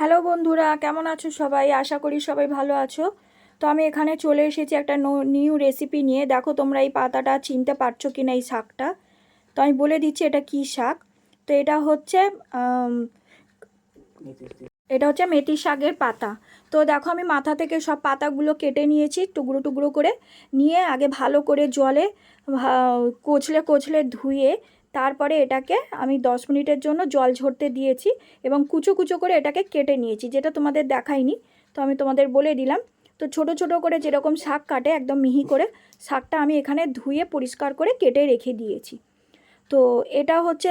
Hello বন্ধুরা, কেমন আছো সবাই? আশা করি সবাই ভালো আছো। তো আমি এখানে চলে এসেছি একটা নিউ রেসিপি নিয়ে। দেখো তোমরা এই পাতাটা চিনতে পারছো কি না, এই শাকটা। তো আমি বলে দিচ্ছি এটা কি শাক। তো এটা হচ্ছে মেথি শাকের পাতা। তো দেখো আমি মাথা থেকে সব পাতাগুলো কেটে নিয়েছি টুকরো টুকরো করে। নিয়ে আগে ভালো করে জলে কচলে কচলে ধুয়ে তারপরে এটাকে আমি 10 মিনিটের জন্য জল ঝরতে দিয়েছি এবং কুচো কুচো করে এটাকে কেটে নিয়েছি, যেটা তোমাদের দেখাইনি। তো আমি তোমাদের বলে দিলাম। তো ছোট ছোট করে যেরকম শাক কাটে একদম মিহি করে, শাকটা আমি এখানে ধুয়ে পরিষ্কার করে কেটে রেখে দিয়েছি। তো এটা হচ্ছে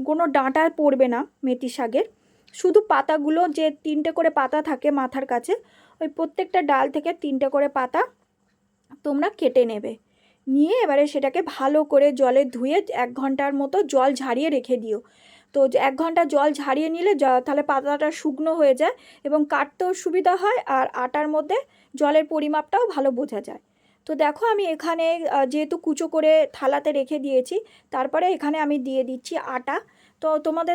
কোনো ডাঁটা পড়বে না মেথি শাকের, শুধু পাতাগুলো যে 3টে করে পাতা থাকে মাথার কাছে, ওই প্রত্যেকটা ডাল থেকে 3টে করে পাতা তোমরা কেটে নেবে। নিয়ে এবারে সেটাকে ভালো করে জলে ধুয়ে 1 ঘন্টার মতো জল ঝারিয়ে রেখে দিও। তো 1 ঘন্টা জল ঝারিয়ে নিলে তাহলে পাতাটা শুকনো হয়ে যায় এবং কাটতেও সুবিধা হয়, আর আটার মধ্যে জলের পরিমাপটাও ভালো বোঝা যায়। তো দেখো আমি এখানে যেহেতু কুচো করে থালাতে রেখে দিয়েছি, তারপরে এখানে আমি দিয়ে দিচ্ছি আটা। তো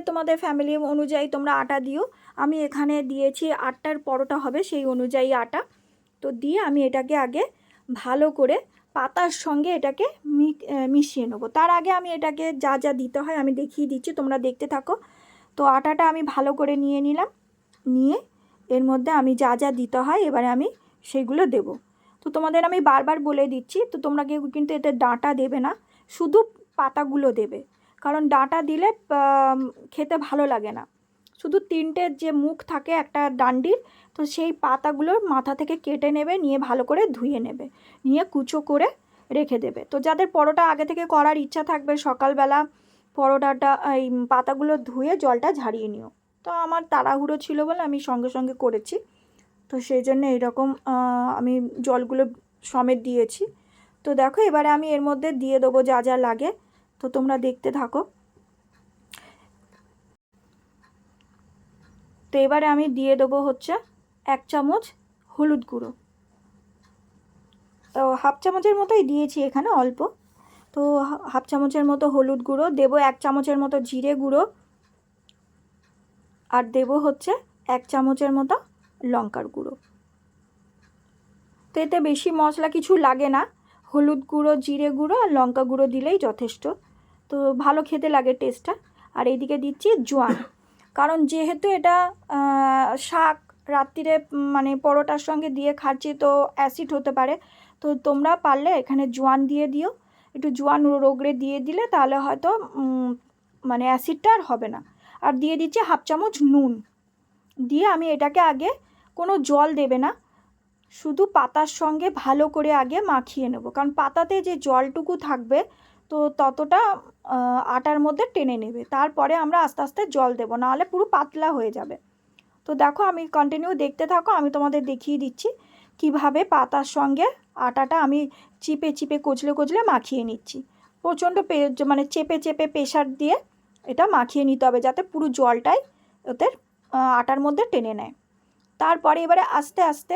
তোমাদের ফ্যামিলি অনুযায়ী তোমরা আটা দিও। আমি এখানে দিয়েছি 8টার পরোটা হবে সেই অনুযায়ী আটা। তো দিয়ে আমি এটাকে আগে ভালো করে পাতার সঙ্গে এটাকে মিশিয়ে নেবো। তার আগে আমি এটাকে যা যা দিতে হয় আমি দেখিয়ে দিচ্ছি, তোমরা দেখতে থাকো। তো আটাটা আমি ভালো করে নিয়ে নিলাম। নিয়ে এর মধ্যে আমি যা যা দিতে হয় এবারে আমি সেগুলো দেব। তো তোমাদের আমি বারবার বলে দিচ্ছি, তো তোমরা কেউ কিন্তু এতে ডাঁটা দেবে না, শুধু পাতাগুলো দেবে। কারণ ডাঁটা দিলে খেতে ভালো লাগে না। শুধু 3টে যে মুখ থাকে একটা ডান্ডির, তো সেই পাতাগুলোর মাথা থেকে কেটে নেবে, নিয়ে ভালো করে ধুয়ে নেবে, নিয়ে কুচো করে রেখে দেবে। তো যাদের পরোটা আগে থেকে করার ইচ্ছা থাকবে, সকালবেলা পরোটাটা এই পাতাগুলো ধুয়ে জলটা ঝারিয়ে নিও। তো আমার তাড়াহুড়ো ছিল বলে আমি সঙ্গে সঙ্গে করেছি। তো সেই জন্য এইরকম আমি জলগুলো সমেত দিয়েছি। তো দেখো এবারে আমি এর মধ্যে দিয়ে দেবো যা যা লাগে। তো তোমরা দেখতে থাকো। তো এবারে আমি দিয়ে দেবো হচ্ছে 1 চামচ হলুদ গুঁড়ো। তো হাফ চামচের মতোই দিয়েছি এখানে, অল্প। তো হাফ চামচের মতো হলুদ গুঁড়ো দেবো, 1 চামচের মতো জিরে গুঁড়ো, আর দেবো হচ্ছে 1 চামচের মতো লঙ্কার গুঁড়ো। তো এতে বেশি মশলা কিছু লাগে না, হলুদ গুঁড়ো, জিরে গুঁড়ো আর লঙ্কা গুঁড়ো দিলেই যথেষ্ট। তো ভালো খেতে লাগে টেস্টটা। আর এইদিকে দিচ্ছি জোয়ান, কারণ যেহেতু এটা শাক রাত্রিরে মানে পরোটার সঙ্গে দিয়ে খাচ্ছি, তো অ্যাসিড হতে পারে। তো তোমরা পারলে এখানে জোয়ান দিয়ে দিও, একটু জোয়ান রগড়ে দিয়ে দিলে তাহলে হয়তো মানে অ্যাসিডটা আর হবে না। আর দিয়ে দিচ্ছি হাফ চামচ নুন। দিয়ে আমি এটাকে আগে কোনো জল দেবে না, শুধু পাতার সঙ্গে ভালো করে আগে মাখিয়ে নেব, কারণ পাতাতে যে জলটুকু থাকবে তো ততটা আটার মধ্যে টেনে নেবে। তারপরে আমরা আস্তে আস্তে জল দেবো, নাহলে পুরো পাতলা হয়ে যাবে। তো দেখো আমি কন্টিনিউ দেখতে থাকো, আমি তোমাদের দেখিয়ে দিচ্ছি কিভাবে পাতার সঙ্গে আটাটা আমি চিপে চিপে কচলে কচলে মাখিয়ে নিচ্ছি। প্রচণ্ড মানে চেপে চেপে প্রেশার দিয়ে এটা মাখিয়ে নিতে হবে, যাতে পুরো জলটাই ওদের আটার মধ্যে টেনে নেয়। তারপরে এবারে আস্তে আস্তে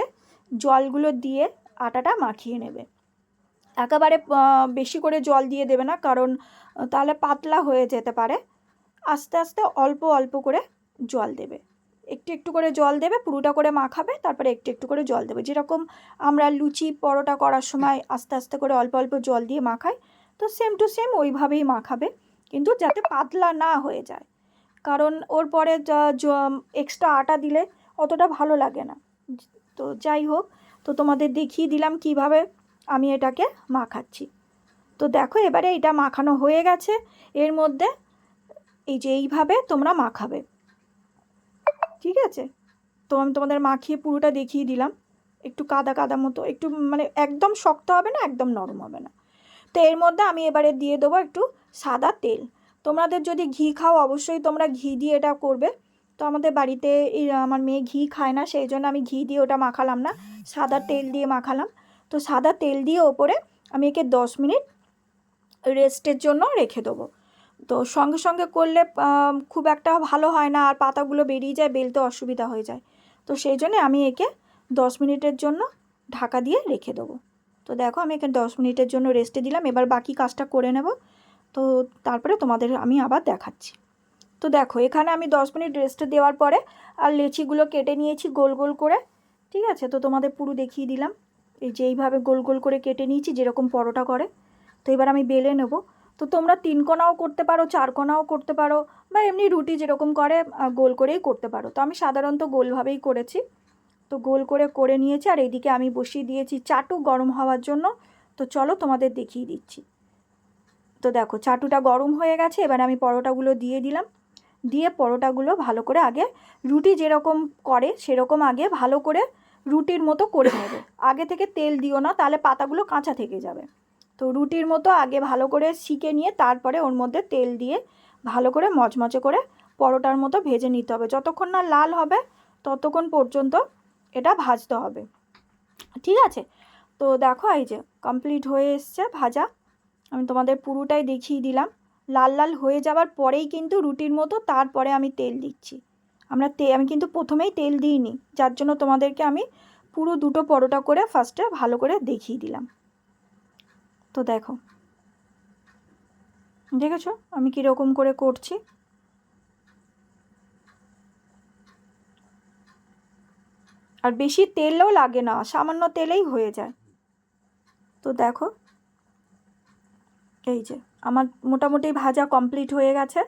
জলগুলো দিয়ে আটাটা মাখিয়ে নেবে। একেবারে বেশি করে জল দিয়ে দেবে না, কারণ তাহলে পাতলা হয়ে যেতে পারে। আস্তে আস্তে অল্প অল্প করে জল দেবে, একটু একটু করে জল দেবে, পুরোটা করে মাখাবে, তারপরে একটু একটু করে জল দেবে। যেরকম আমরা লুচি পরোটা করার সময় আস্তে আস্তে করে অল্প অল্প জল দিয়ে মাখাই, তো সেম টু সেম ওইভাবেই মাখাবে, কিন্তু যাতে পাতলা না হয়ে যায়। কারণ ওর পরে এক্সট্রা আটা দিলে অতটা ভালো লাগে না। তো যাই হোক, তো তোমাদের দেখিয়ে দিলাম কিভাবে আমি এটাকে মাখাচ্ছি। তো দেখো এবারে এটা মাখানো হয়ে গেছে। এর মধ্যে এই যে এইভাবে তোমরা মাখাবে, ঠিক আছে? তো আমি তোমাদের মাখিয়ে পুরোটা দেখিয়ে দিলাম। একটু কাদা কাদা মতো, একটু মানে একদম শক্ত হবে না, একদম নরম হবে না। তো এর মধ্যে আমি এবারে দিয়ে দেবো একটু সাদা তেল। তোমাদের যদি ঘি খাও অবশ্যই তোমরা ঘি দিয়ে এটা করবে। তো আমাদের বাড়িতে আমার মেয়ে ঘি খায় না, সেই জন্য আমি ঘি দিয়ে ওটা মাখালাম না, সাদা তেল দিয়ে মাখালাম। তো সাদা তেল দিয়ে ওপরে আমি একে 10 মিনিট রেস্টের জন্য রেখে দেবো। তো সঙ্গে সঙ্গে করলে খুব একটা ভালো হয় না, আর পাতাগুলো বেরিয়ে যায়, বেলতে অসুবিধা হয়ে যায়। তো সেই জন্য আমি একে 10 মিনিটের জন্য ঢাকা দিয়ে রেখে দেবো। তো দেখো আমি এখানে 10 মিনিটের জন্য রেস্টে দিলাম। এবার বাকি কাজটা করে নেব। তো তারপরে তোমাদের আমি আবার দেখাচ্ছি। তো দেখো এখানে আমি 10 মিনিট রেস্টে দেওয়ার পরে আর লেচিগুলো কেটে নিয়েছি গোল গোল করে, ঠিক আছে। তো তোমাদের পুরো দেখিয়ে দিলাম, এই যে এইভাবে গোল গোল করে কেটে নিয়েছি যেরকম পরোটা করে। তো এবার আমি বেলে নেব। তো তোমরা 3 কোণাও করতে পারো, 4 কোণাও করতে পারো, বা এমনি রুটি যেরকম করে গোল করেই করতে পারো। তো আমি সাধারণত গোলভাবেই করেছি। তো গোল করে নিয়েছি, আর এইদিকে আমি বসিয়ে দিয়েছি চাটু গরম হওয়ার জন্য। তো চলো তোমাদের দেখিয়ে দিচ্ছি। তো দেখো চাটুটা গরম হয়ে গেছে, এবার আমি পরোটাগুলো দিয়ে দিলাম। দিয়ে পরোটাগুলো ভালো করে আগে রুটি যেরকম করে সেরকম আগে ভালো করে রুটির মতো করে নেবে। আগে থেকে তেল দিও না, তাহলে পাতাগুলো কাঁচা থেকে যাবে। তো রুটির মতো আগে ভালো করে সেঁকে নিয়ে তারপরে ওর মধ্যে তেল দিয়ে ভালো করে মচমচে করে পরোটার মতো ভেজে নিতে হবে। যতক্ষণ না লাল হবে ততক্ষণ পর্যন্ত এটা ভাজতে হবে, ঠিক আছে। তো দেখো এই যে কমপ্লিট হয়ে এসছে ভাজা, আমি তোমাদের পুরোটাই দেখিয়ে দিলাম। লাল লাল হয়ে যাওয়ার পরেই কিন্তু রুটির মতো তারপরে আমি তেল দিচ্ছি। আমি কিন্তু প্রথমেই তেল দিইনি, যার জন্য তোমাদেরকে আমি পুরো দুটো পরোটা করে ফার্স্টে ভালো করে দেখিয়ে দিলাম। তো দেখো দেখেছো আমি কীরকম করে করছি। আর বেশি তেলও লাগে না, সামান্য তেলেই হয়ে যায়। তো দেখো এই যে আমার মোটামুটি ভাজা কমপ্লিট হয়ে গেছে,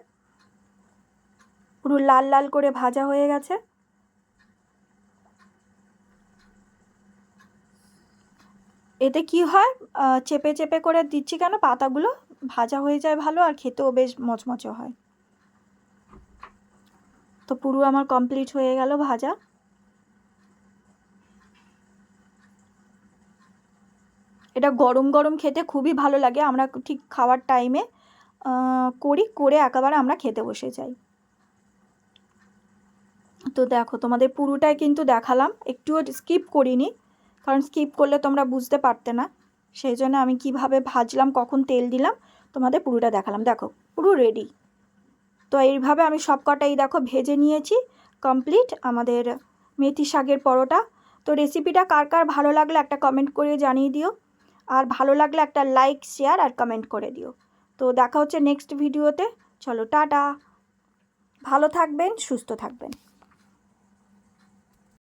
পুরো লাল লাল করে ভাজা হয়ে গেছে। এতে কি হয়, চেপে চেপে করে দিচ্ছি কেন, পাতাগুলো ভাজা হয়ে যায় ভালো, আর খেতেও বেশ মচমচে হয়। তো পুরো আমার কমপ্লিট হয়ে গেল ভাজা। এটা গরম গরম খেতে খুবই ভালো লাগে। আমরা ঠিক খাওয়ার টাইমে করে একেবারে আমরা খেতে বসে যাই। তো দেখো তোমাদের পুরোটাই কিন্তু দেখালাম, একটুও স্কিপ করিনি, কারণ স্কিপ করলে তোমরা বুঝতে পারতে না। সেই জন্য আমি কিভাবে ভাজলাম, কখন তেল দিলাম, তোমাদের পুরোটা দেখালাম। দেখো পুরো রেডি। তো এইভাবে আমি সব কটাই দেখো ভেজে নিয়েছি। কমপ্লিট আমাদের মেথি শাকের পরোটা। তো রেসিপিটা কার কার ভালো লাগলে একটা কমেন্ট করে জানিয়ে দিও, আর ভালো লাগলে একটা লাইক শেয়ার আর কমেন্ট করে দিও। তো দেখা হচ্ছে নেক্সট ভিডিওতে। চলো টাটা, ভালো থাকবেন, সুস্থ থাকবেন।